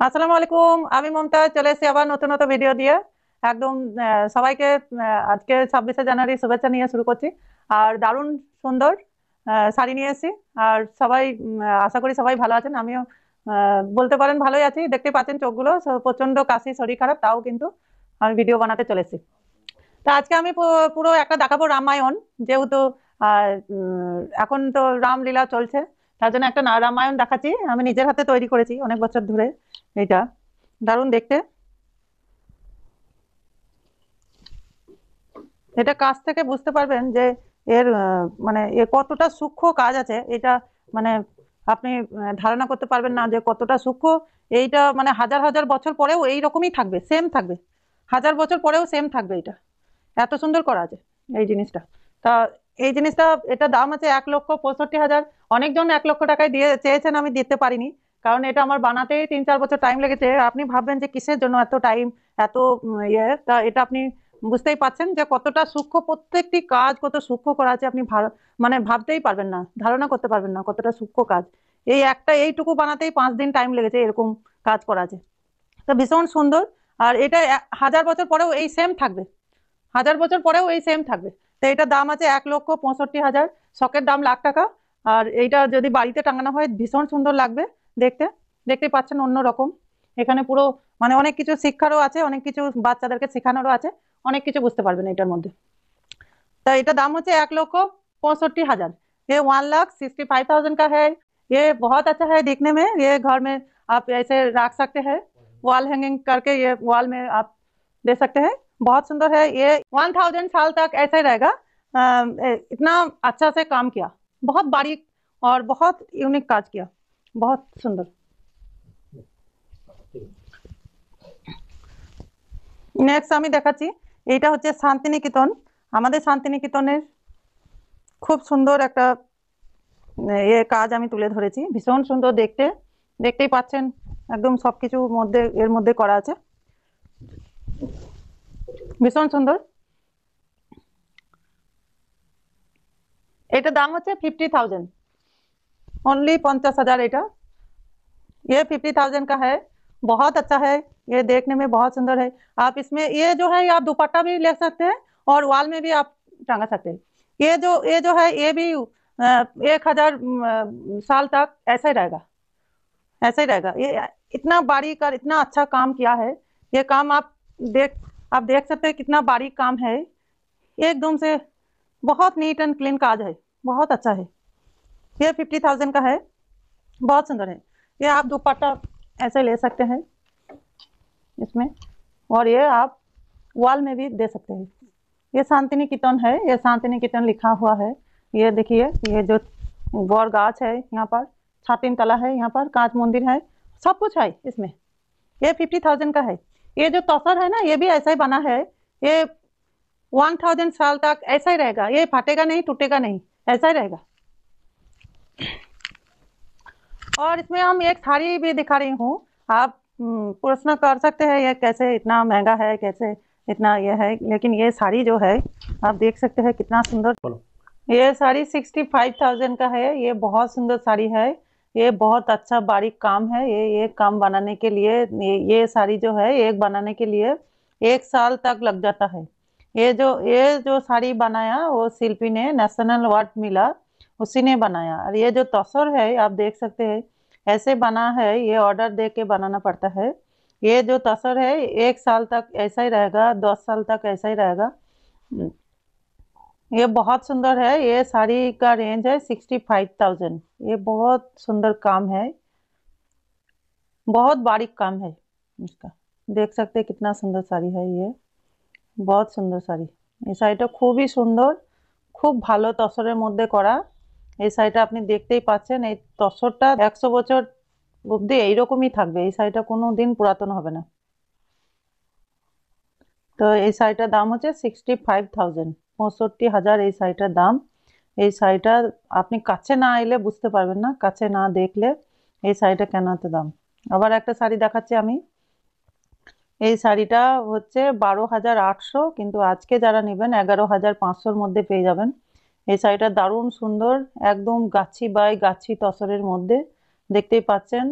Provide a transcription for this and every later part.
আসসালামু আলাইকুম। আমি মমতা চলে এসেছি আবার নতুন নতুন ভিডিও দিয়ে। একদম সবাইকে আজকে 26শে জানুয়ারি শুভেচ্ছা নিয়ে শুরু করছি। আর দারুণ সুন্দর শাড়ি নিয়ে এসেছি। আর সবাই আশা করি সবাই ভালো আছেন। আমিও বলতে পারেন ভালোই আছি। দেখতে পাচ্ছেন চোখগুলো প্রচন্ড কাশি, শরীর খারাপ, তাও কিন্তু আমি ভিডিও বানাতে চলে এসেছি। তা আজকে আমি পুরো একটা দেখাবো রামায়ণ। যেহেতু এখন তো রামলীলা চলছে, তার জন্য একটা রামায়ণ দেখাচ্ছি। আমি নিজের হাতে তৈরি করেছি অনেক বছর ধরে। এটা দারুণ দেখতে। এটা কাছ থেকে বুঝতে পারবেন যে এর মানে এর কতটা সূক্ষ্ম কাজ আছে এটা। মানে আপনি ধারণা করতে পারবেন না যে কতটা সূক্ষ্ম। এইটা মানে হাজার হাজার বছর পরেও এই রকমই থাকবে, সেম থাকবে। হাজার বছর পরেও সেম থাকবে এটা। এত সুন্দর করা আছে এই জিনিসটা। তা এই জিনিসটা, এটা দাম আছে 1,65,000। অনেকজন 1,00,000 টাকায় দিয়ে চেয়েছেন, আমি দিতে পারিনি। কারণ এটা আমার বানাতেই 3-4 বছর টাইম লেগেছে। আপনি ভাববেন যে কিসের জন্য এত টাইম, এত তা এটা আপনি বুঝতেই পাচ্ছেন যে কতটা সূক্ষ্ম, প্রত্যেকটি কাজ কত সূক্ষ্ম করা আছে। আপনি মানে ভাবতেই পারবেন না, ধারণা করতে পারবেন না কতটা সূক্ষ্ম কাজ। এইটুকু বানাতেই 5 দিন টাইম লেগেছে, এরকম কাজ করা আছে। তো ভীষণ সুন্দর। আর এটা হাজার বছর পরেও এই সেম থাকবে। হাজার বছর পরেও এই সেম থাকবে। তো এটার দাম আছে 1,65,000। শখের দাম লাখ টাকা। আর এইটা যদি বাড়িতে টাঙানো হয় ভীষণ সুন্দর লাগবে দেখতে। দেখতে পাচ্ছেন অন্যরকম। এখানে পুরো মানে অনেক কিছু শিক্ষারও আছে, অনেক কিছু বাচ্চাদেরকে শেখানোরও আছে। অনেক কিছু বুঝতে পারবেন এটার মধ্যে। তা এটা दाम হচ্ছে 1,65,000। ये 1,65,000 का है। ये बहुत अच्छा है दिखने में। ये घर में आप ऐसे रख सकते हैं, वॉल हैंगिंग करके ये वॉल में आप दे सकते हैं। बहुत सुंदर है ये। 1,000 साल तक ऐसे ही रहेगा। इतना अच्छा से काम किया, बहुत बारीक और बहुत यूनिक काज किया, बहुत सुंदर। নেক্সট আমি দেখাচ্ছি। এইটা হচ্ছে শান্তিনিকেতন। আমাদের শান্তিনিকেতনের খুব সুন্দর একটা কাজ আমি তুলে ধরেছি। ভীষণ সুন্দর দেখতে। দেখতেই পাচ্ছেন একদম সবকিছু মধ্যে এর মধ্যে করা আছে। ভীষণ সুন্দর। এটা দাম হচ্ছে 50,000, ओनली 50,000। এটা ये 50,000 का है। बहुत अच्छा है। ये देखने में बहुत सुंदर है। आप इसमें ये जो है आप दुपट्टा भी ले सकते हैं और वॉल में भी आप टांगा सकते हैं। ये जो है ये भी 1,000 साल तक ऐसा ही रहेगा। ऐसा ही रहेगा ये। इतना बारीक और इतना अच्छा काम किया है। ये काम देख आप देख सकते हैं कितना बारीक काम है। एकदम से बहुत नीट एंड क्लीन काज है। बहुत अच्छा है। ये 50,000 का है। बहुत सुंदर है। ये आप दुपट्टा ऐसे ले सकते हैं इसमें, और ये आप वॉल में भी दे सकते हैं। ये शांतिनिकेतन है। ये शांतिनिकेतन लिखा हुआ है। ये देखिए, ये जो गौर गाछ है यहाँ पर, छातीन तला है यहाँ पर, कांच मंदिर है, सब कुछ है इसमें। ये 50,000 का है। ये जो तसर है ना, ये भी ऐसा ही बना है। ये 1,000 साल तक ऐसा ही रहेगा। ये फटेगा नहीं, टूटेगा नहीं, ऐसा ही रहेगा। और इसमें हम एक साड़ी भी दिखा रही हूँ। आप प्रश्न कर सकते हैं ये कैसे इतना महंगा है, कैसे इतना ये है, लेकिन ये साड़ी जो है आप देख सकते हैं कितना सुंदर। बोलो। ये साड़ी 65,000 का है। ये बहुत सुंदर साड़ी है। ये बहुत अच्छा बारीक काम है। ये काम बनाने के लिए ये साड़ी जो है एक बनाने के लिए 1 साल तक लग जाता है। ये जो साड़ी बनाया वो शिल्पी ने नेशनल अवार्ड मिला, उसी ने बनाया। और ये जो तसर है आप देख सकते हैं ऐसे बना है। ये ऑर्डर दे के बनाना पड़ता है। ये जो तसर है 1 साल तक ऐसा ही रहेगा, 10 साल तक ऐसा ही रहेगा। ये बहुत सुंदर है। ये साड़ी का रेंज है 65,000। ये बहुत सुंदर काम है, बहुत बारीक काम है इसका। देख सकते हैं कितना सुंदर साड़ी है ये। बहुत সুন্দর শাড়ি। এই শাড়িটা খুবই সুন্দর, খুব ভালো তসরের মধ্যে করা। এই শাড়িটা আপনি দেখতেই পাচ্ছেন, এই তসরটা 100 বছর অবধি এইরকমই থাকবে। এই শাড়িটা কোনো দিন পুরাতন হবে না। তো এই শাড়িটার দাম হচ্ছে 65,000, 65,000 এই শাড়িটার দাম। এই শাড়িটা আপনি কাছে না এলে বুঝতে পারবেন না, কাছে না দেখলে এই শাড়িটা কেন এত দাম। আবার একটা শাড়ি দেখাচ্ছি আমি। এই শাড়িটা হচ্ছে 12,800, কিন্তু আজকে যারা নেবেন 11,500-র মধ্যে পেয়ে যাবেন। এই শাড়িটা দারুণ সুন্দর, একদম গাছি বাই গাছি তসরের মধ্যে। দেখতেই পাচ্ছেন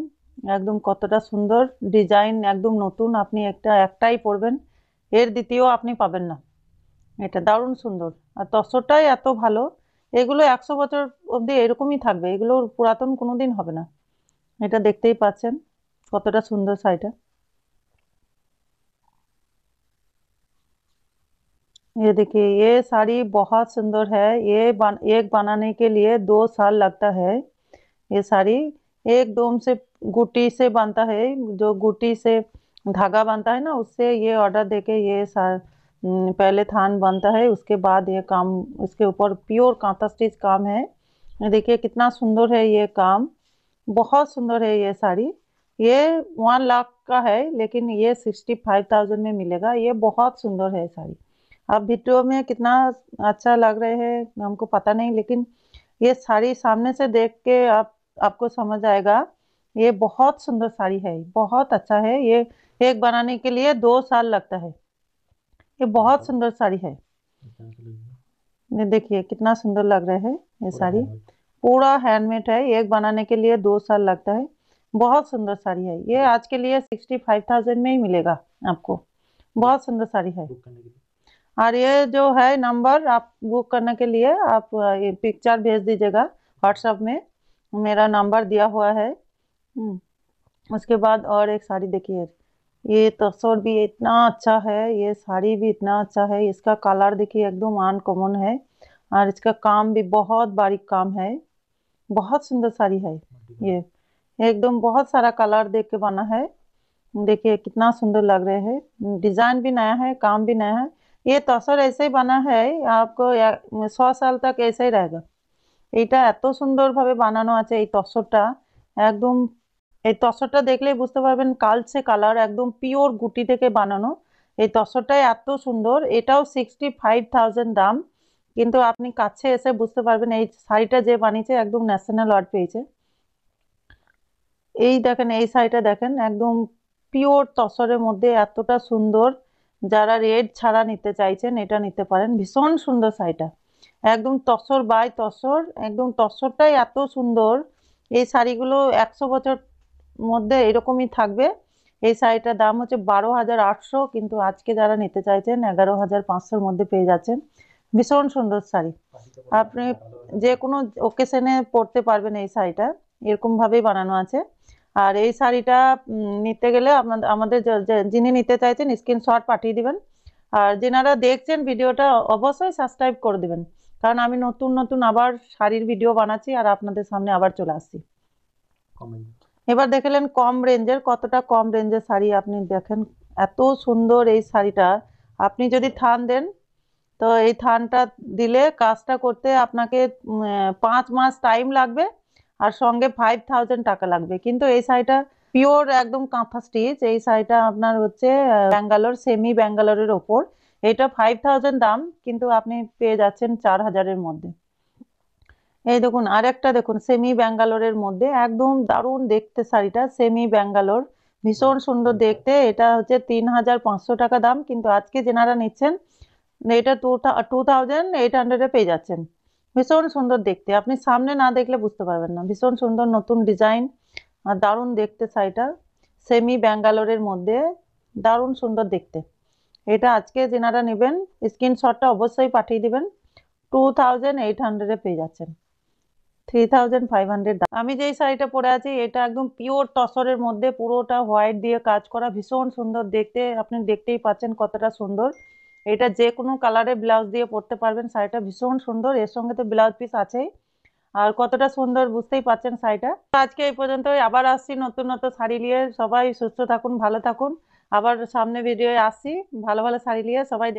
একদম কতটা সুন্দর ডিজাইন, একদম নতুন, আপনি একটাই পরবেন, এর দ্বিতীয় আপনি পাবেন না। এটা দারুণ সুন্দর, আর তসরটাই এত ভালো। এগুলো 100 বছর অবধি এরকমই থাকবে, এগুলোর পুরাতন কোনোদিন হবে না। এটা দেখতেই পাচ্ছেন কতটা সুন্দর শাড়িটা। ये देखिए, ये साड़ी बहुत सुंदर है। एक बनाने के लिए 2 साल लगता है। ये साड़ी एकदम से गुटी से बनता है, जो गुटी से धागा बनता है ना, उससे ये ऑर्डर देके पहले थान बनता है, उसके बाद ये काम, उसके ऊपर प्योर कांथा स्टिच काम है। ये देखिए कितना सुंदर है ये काम, बहुत सुंदर है ये साड़ी। ये 1 लाख का है, लेकिन ये 65,000 में मिलेगा। ये बहुत सुंदर है साड़ी। अब वीडियो में कितना अच्छा लग रहे हैं हमको पता नहीं, लेकिन ये साड़ी सामने से देख के आपको समझ आएगा। ये बहुत सुंदर साड़ी है, बहुत अच्छा है। ये एक बनाने के लिए 2 साल लगता है। ये बहुत सुंदर साड़ी है। ये देखिए कितना सुंदर लग रहा है ये साड़ी, पूरा हैंडमेड है। एक बनाने के लिए 2 साल लगता है। बहुत सुंदर साड़ी है। ये आज के लिए 65,000 में ही मिलेगा आपको। बहुत सुंदर साड़ी है। और ये जो है नंबर, आप बुक करने के लिए आप ये पिक्चर भेज दीजिएगा व्हाट्सएप में, मेरा नंबर दिया हुआ है। उसके बाद और एक साड़ी देखिए, ये तसर भी इतना अच्छा है, ये साड़ी भी इतना अच्छा है। इसका कलर देखिए एकदम अनकॉमन है, और इसका काम भी बहुत बारीक काम है। बहुत सुंदर साड़ी है ये, एकदम बहुत सारा कलर देख के बना है। देखिए कितना सुंदर लग रहे हैं, डिजाइन भी नया है, काम भी नया है। ये तसर ऐसे ही बना है, आपको 100 साल तक ऐसे ही रहेगा। এটা এত সুন্দর ভাবে বানানো আছে এই তসরটা, একদম এই তসরটা দেখলেই বুঝতে পারবেন কালচে কালার, একদম পিওর গুটি থেকে বানানো। এই তসরটাই এত সুন্দর, এটাও 65,000 দাম। কিন্তু আপনি কাছে এসে বুঝতে পারবেন এই শাড়িটা যে বানিয়েছে একদম ন্যাশনাল অ্যাওয়ার্ড পেয়েছে। এই দেখেন, এই শাড়িটা দেখেন, একদম পিওর তসরের মধ্যে এতটা সুন্দর। যারা রেড ছাড়া নিতে চাইছেন এটা নিতে পারেন, ভীষণ সুন্দর শাড়িটা, একদম তসর বাই তসর, একদম তসরটাই এত সুন্দর। এই শাড়িগুলো 100 বছর মধ্যে এরকমই থাকবে। এই শাড়িটার দাম হচ্ছে 12,800, কিন্তু আজকে যারা নিতে চাইছেন 11,500-র মধ্যে পেয়ে যাচ্ছেন। ভীষণ সুন্দর শাড়ি, আপনি যে কোনো ওকেশনে পরতে পারবেন এই শাড়িটা, এরকম ভাবেই বানানো আছে। আর এই শাড়িটা নিতে গেলে আমাদের যিনি নিতে চাইছেন স্ক্রিনশট পাঠিয়ে দিবেন। আর যেনারা দেখছেন ভিডিওটা অবশ্যই সাবস্ক্রাইব করে দিবেন, কারণ আমি নতুন নতুন আবার শাড়ির ভিডিও বানাচ্ছি আর আপনাদের সামনে আবার চলে আসছি। এবার দেখলেন কম রেঞ্জের, কতটা কম রেঞ্জের শাড়ি আপনি দেখেন, এত সুন্দর এই শাড়িটা। আপনি যদি থান দেন, তো এই থানটা দিলে কাজটা করতে আপনাকে 5 মাস টাইম লাগবে, আর সঙ্গে 5,000 টাকা লাগবে। কিন্তু এই শাড়িটা পিওর একদম কাঁথা স্টিচ, এই শাড়িটা আপনার হচ্ছে ব্যাঙ্গালোর, সেমি ব্যাঙ্গালোরের ওপর। এটা 5,000 দাম, কিন্তু আপনি পেয়ে যাচ্ছেন 4,000-এর মধ্যে। এই দেখুন আরেকটা দেখুন, সেমি ব্যাঙ্গালোরের মধ্যে একদম দারুণ দেখতে শাড়িটা, সেমি ব্যাঙ্গালোর, ভীষণ সুন্দর দেখতে। এটা হচ্ছে 3,500 টাকা দাম, কিন্তু আজকে যেনারা নিচ্ছেন এটা 2,800-এ পেয়ে যাচ্ছেন। ভীষণ সুন্দর দেখতে, আপনি সামনে না দেখলে বুঝতে পারবেন না। ভীষণ সুন্দর নতুন ডিজাইন, আর দারুণ দেখতে শাড়িটা, সেমি ব্যাঙ্গালোরের মধ্যে, দারুণ সুন্দর দেখতে। এটা আজকে যেনারা নেবেন স্ক্রিনশটটা অবশ্যই পাঠিয়ে দিবেন। 2,800-এ পেয়ে যাচ্ছেন, 3,500 দাম। আমি যেই শাড়িটা পরে আছি এটা একদম পিওর তসরের মধ্যে, পুরোটা হোয়াইট দিয়ে কাজ করা, ভীষণ সুন্দর দেখতে। আপনি দেখতেই পাচ্ছেন কতটা সুন্দর। এটা যে কোনো কালারে ব্লাউজ দিয়ে পরতে পারবেন, শাড়িটা ভীষণ সুন্দর। এর সঙ্গে তো ব্লাউজ পিস আছেই, আর কতটা সুন্দর বুঝতেই পাচ্ছেন শাড়িটা। আজকে এই পর্যন্তই, আবার আসছি নতুন নতুন শাড়ি নিয়ে। সবাই সুস্থ থাকুন, ভালো থাকুন, আবার সামনে ভিডিও আসছি ভালো ভালো শাড়ি নিয়ে। সবাই